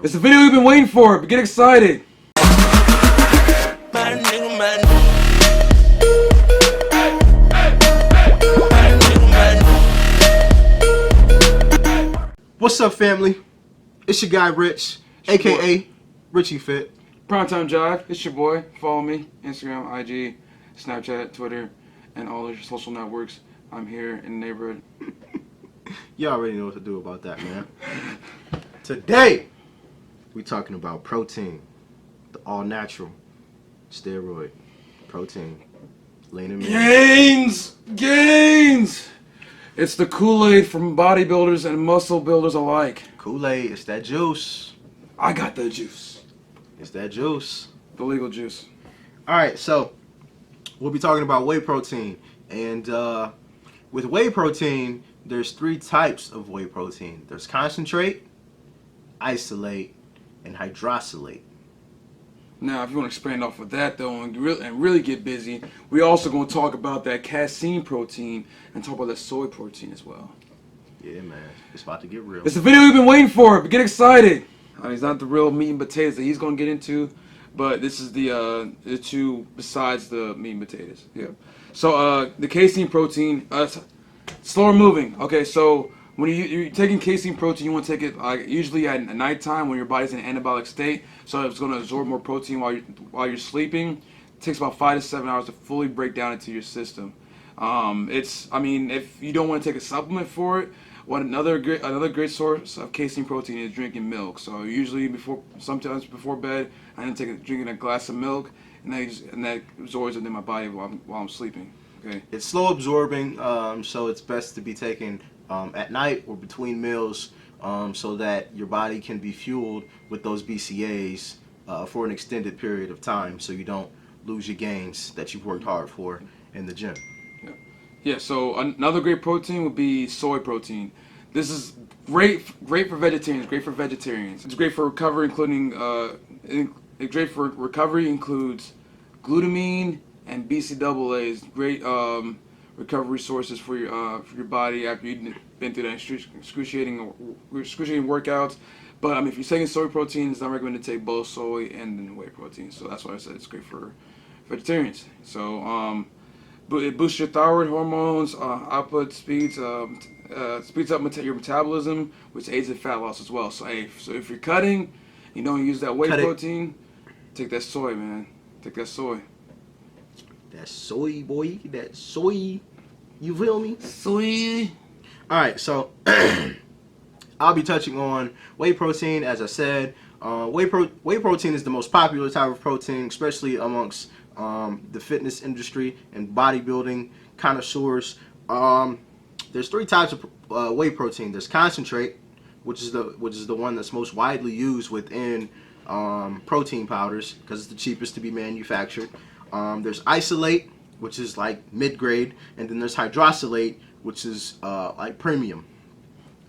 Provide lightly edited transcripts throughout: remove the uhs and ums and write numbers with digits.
It's the video we've been waiting for, but get excited! What's up, family? It's your guy Rich, aka Richie Fit. Primetime Jive, it's your boy. Follow me, Instagram, IG, Snapchat, Twitter, and all the social networks. I'm here in the neighborhood. You already know what to do about that, man. Today, we talking about protein, the all-natural steroid protein. Lean and mean. Gains! It's the Kool-Aid from bodybuilders and muscle builders alike. Kool-Aid, it's that juice. I got the juice. It's that juice. The legal juice. Alright, so we'll be talking about whey protein. And with whey protein, there's three types of whey protein. There's concentrate, isolate, and hydrolysate. Now, if you want to expand off of that, though, and really get busy, we also going to talk about that casein protein and talk about that soy protein as well. Yeah, man. It's about to get real. It's the video we've been waiting for, but get excited. It's not the real meat and potatoes that he's going to get into, but this is the two besides the meat and potatoes. Yeah. So, the casein protein, slower moving. Okay, so when you're taking casein protein, you want to take it usually at nighttime when your body's in an anabolic state, so it's going to absorb more protein while you're sleeping. It takes about 5 to 7 hours to fully break down into your system. If you don't want to take a supplement for it, another great source of casein protein is drinking milk. So usually sometimes before bed, I end up drinking a glass of milk, and that absorbs it in my body while I'm sleeping. Okay. It's slow absorbing, so it's best to be taken at night or between meals, so that your body can be fueled with those BCAAs for an extended period of time, so you don't lose your gains that you've worked hard for in the gym. Yeah. So another great protein would be soy protein. This is great for vegetarians. Great for vegetarians. It's great for recovery, includes glutamine and BCAAs. Great recovery sources for your body after you've been through that excruciating workouts. But if you're taking soy protein, it's not recommended to take both soy and then whey protein. So that's why I said it's great for vegetarians. So it boosts your thyroid hormones, output speeds up your metabolism, which aids in fat loss as well. So if you're cutting, you don't use that whey protein, take that soy, man. Take that soy. That soy, boy. That soy. You feel me? Soy. Alright, so I'll be touching on whey protein. As I said, whey protein is the most popular type of protein, especially amongst the fitness industry and bodybuilding connoisseurs. There's three types of whey protein. There's concentrate, which is the one that's most widely used within protein powders because it's the cheapest to be manufactured. There's isolate, which is like mid-grade, and then there's hydrolysate, which is like premium.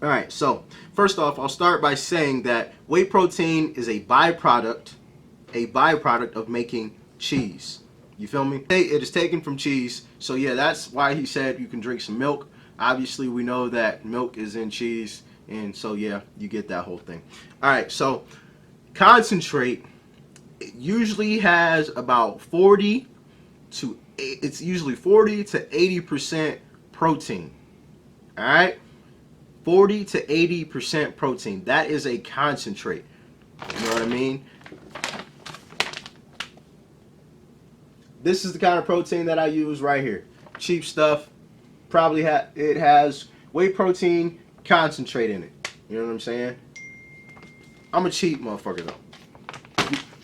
Alright, so first off, I'll start by saying that whey protein is a byproduct of making cheese. You feel me? It is taken from cheese, so yeah, that's why he said you can drink some milk. Obviously, we know that milk is in cheese, and so yeah, you get that whole thing. Alright, so concentrate usually has about 40 to 80% protein. All right, 40 to 80% protein. That is a concentrate. You know what I mean? This is the kind of protein that I use right here. Cheap stuff. Probably it has whey protein concentrate in it. You know what I'm saying? I'm a cheap motherfucker though.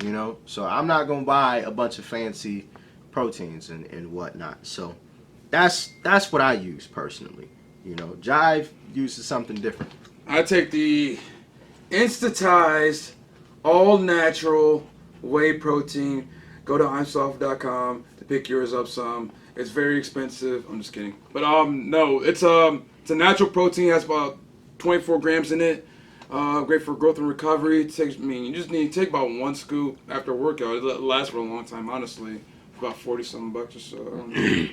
You know, so I'm not gonna buy a bunch of fancy proteins and whatnot. So that's what I use personally. You know, Jive uses something different. I take the instantized, all natural whey protein. Go to imsoft.com to pick yours up some. It's very expensive. I'm just kidding. But no, it's a natural protein. It has about 24 grams in it. Great for growth and recovery. You just need to take about one scoop after a workout. It lasts for a long time, honestly. About 40-something bucks or so. It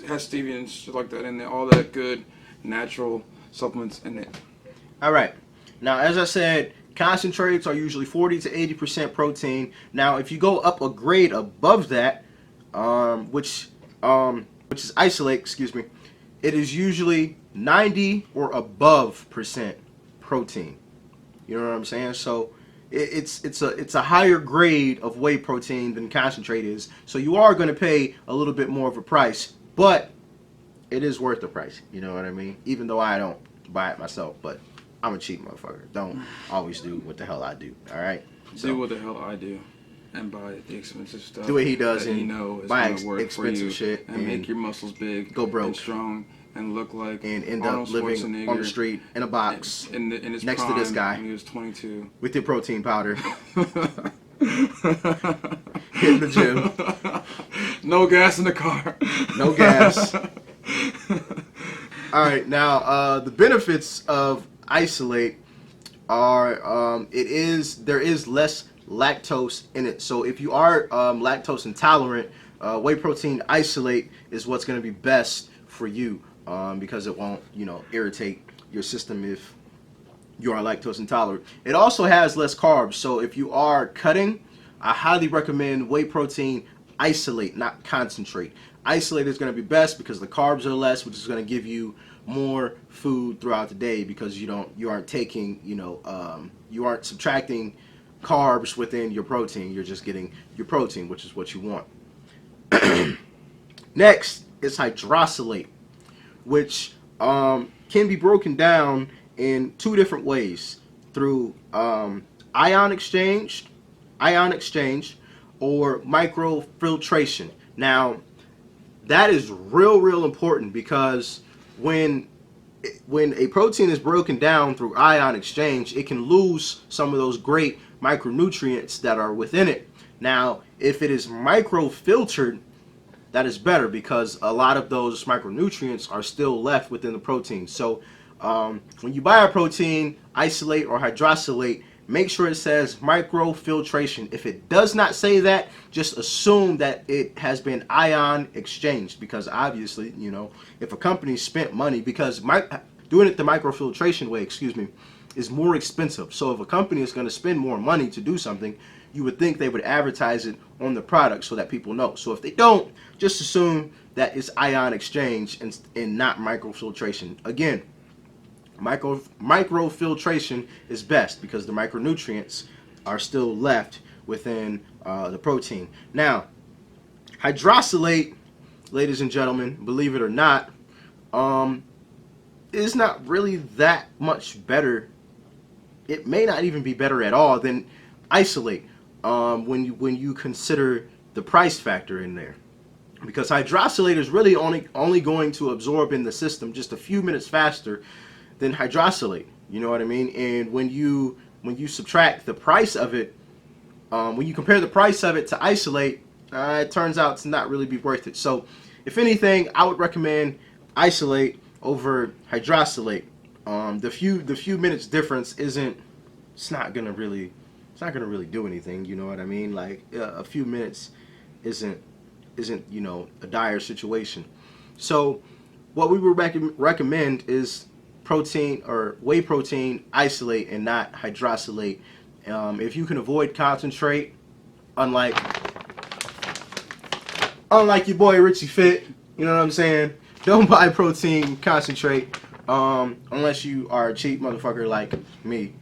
has stevia and shit like that in there. All that good natural supplements in it. All right. Now, as I said, Concentrates are usually 40 to 80% protein. Now, if you go up a grade above that, which is isolate, excuse me, it is usually 90 or above percent protein. You know what I'm saying? So it's a higher grade of whey protein than concentrate is. So you are going to pay a little bit more of a price, but it is worth the price. You know what I mean? Even though I don't buy it myself, but I'm a cheap motherfucker. Don't always do what the hell I do. All right? So, do what the hell I do and buy the expensive stuff. do what he does that and you know is buy gonna work expensive for you shit and make your muscles big, go broke and strong, and look like and end Arnold up living Schwarzenegger on the street in a box in his next to prime this guy when he was 22. with your protein powder. Hitting the gym. No gas in the car. No gas. All right, now the benefits of isolate are there is less lactose in it. So if you are lactose intolerant, whey protein isolate is what's going to be best for you because it won't irritate your system if you are lactose intolerant. It also has less carbs. So if you are cutting, I highly recommend whey protein isolate, not concentrate. Isolate is going to be best because the carbs are less, which is going to give you more food throughout the day because you aren't taking you aren't subtracting carbs within your protein. You're just getting your protein, which is what you want. Next is hydrolysate, which can be broken down in two different ways: through ion exchange or microfiltration. Now that is real important because when a protein is broken down through ion exchange, it can lose some of those great micronutrients that are within it. Now, if it is microfiltered, that is better because a lot of those micronutrients are still left within the protein. So when you buy a protein, isolate or hydrolysate, make sure it says microfiltration. If it does not say that, just assume that it has been ion exchanged because obviously, if a company spent money, because doing it the microfiltration way, is more expensive. So if a company is going to spend more money to do something, you would think they would advertise it on the product so that people know. So if they don't, just assume that it's ion exchange and not microfiltration. Again, microfiltration is best because the micronutrients are still left within the protein. Now, hydrolysate, ladies and gentlemen, believe it or not, is not really that much better. It may not even be better at all than isolate when you consider the price factor in there. Because hydrolysate is really only going to absorb in the system just a few minutes faster than hydrolysate. You know what I mean? And when you subtract the price of it, when you compare the price of it to isolate, it turns out to not really be worth it. So, if anything, I would recommend isolate over hydrolysate. The few minutes difference it's not gonna really do anything. You know what I mean? Like a few minutes isn't a dire situation. So, what we would recommend is protein or whey protein isolate and not hydrolysate. If you can avoid concentrate, unlike your boy Richie Fit, you know what I'm saying? Don't buy protein concentrate unless you are a cheap motherfucker like me.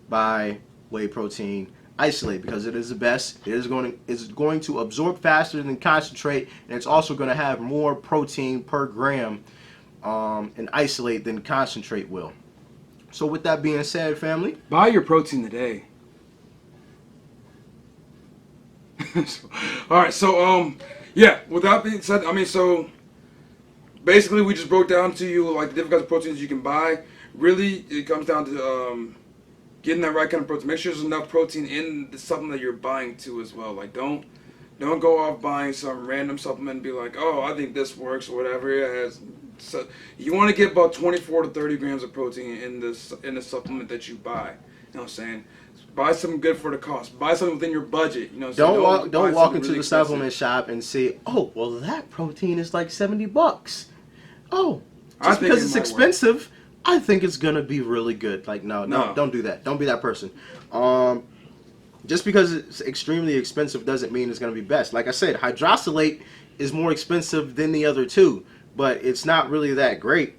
Buy whey protein isolate because it is the best. It's going to absorb faster than concentrate, and it's also going to have more protein per gram and isolate than concentrate will. So with that being said, family, buy your protein today. All right, so yeah. With that being said, so basically we just broke down to you like the different kinds of proteins you can buy. Really, it comes down to getting that right kind of protein. Make sure there's enough protein in the supplement that you're buying too as well. Like don't go off buying some random supplement and be like, oh, I think this works or whatever it has. So you want to get about 24 to 30 grams of protein in the supplement that you buy. You know what I'm saying? Buy something good for the cost. Buy something within your budget. You know what I'm saying? Don't walk into the supplement shop and say, oh, well, that protein is like $70. Oh, just because it's expensive, I think it's gonna be really good. Like, no, don't do that. Don't be that person. Just because it's extremely expensive doesn't mean it's going to be best. Like I said, hydroxylate is more expensive than the other two, but it's not really that great.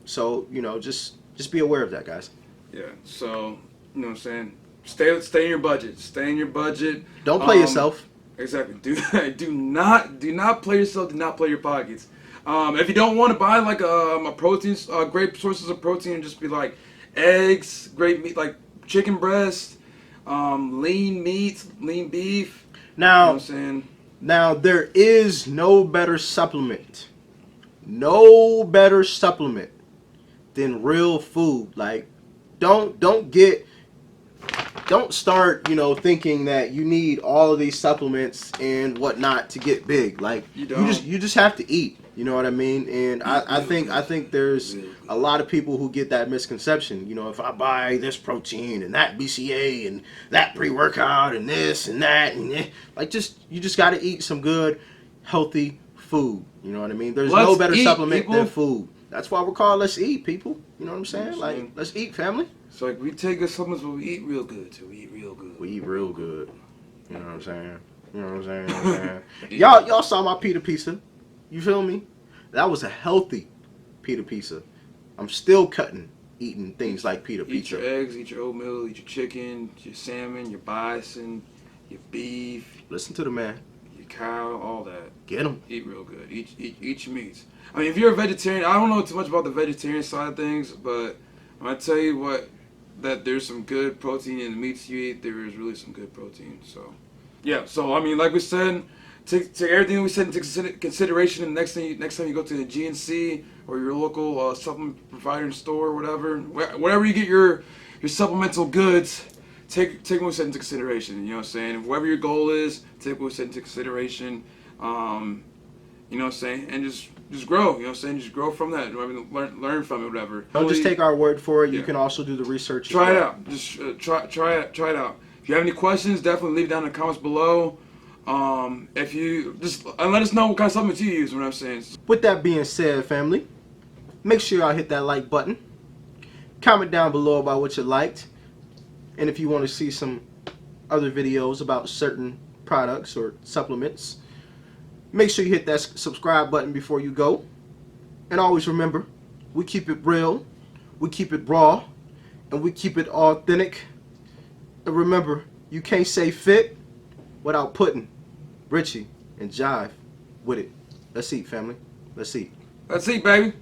So, just be aware of that, guys. Yeah. So, you know what I'm saying? Stay in your budget. Stay in your budget. Don't play yourself. Exactly. Do not play yourself. Do not play your pockets. If you don't want to buy like a protein, great sources of protein, just be like eggs, great meat like chicken breast, lean meat, lean beef. Now, you know what I'm saying? Now there is no better supplement than real food. Like, don't start, thinking that you need all of these supplements and whatnot to get big. Like, you just have to eat. You know what I mean? And I think there's a lot of people who get that misconception. If I buy this protein and that BCA and that pre-workout and this and that and you just got to eat some good, healthy food. You know what I mean? There's no better supplement than food. That's why we're called Let's Eat, people. You know what I'm saying? Like, let's eat, family. So like we take our supplements, but we eat real good too. We eat real good. We eat real good. You know what I'm saying? You know what I'm saying? Y'all saw my pita pizza. You feel me? That was a healthy pita pizza. I'm still eating things like pita pizza. Eat your eggs, eat your oatmeal, eat your chicken, your salmon, your bison, your beef. Listen to the man. Your cow, all that. Get them. Eat real good. Eat your meats. I mean, if you're a vegetarian, I don't know too much about the vegetarian side of things, but I'm gonna tell you that there's some good protein in the meats you eat. There is really some good protein. So, yeah. So I mean, like we said, take everything we said into consideration. And next time you go to the GNC or your local supplement provider store, or whatever you get your supplemental goods, take what we said into consideration. You know what I'm saying? Whatever your goal is, take what we said into consideration. You know what I'm saying? And just grow. You know what I'm saying? Just grow from that. I mean, learn from it, whatever. Don't just take our word for it. Yeah. You can also do the research. Try it out. Just try it out. If you have any questions, definitely leave down in the comments below. If you and let us know what kind of supplements you use. What I'm saying. With that being said, family, make sure y'all hit that like button. Comment down below about what you liked, and if you want to see some other videos about certain products or supplements, make sure you hit that subscribe button before you go. And always remember, we keep it real, we keep it raw, and we keep it authentic. And remember, you can't say fit without putting Richie and Jive with it. Let's eat, family. Let's eat. Let's eat, baby.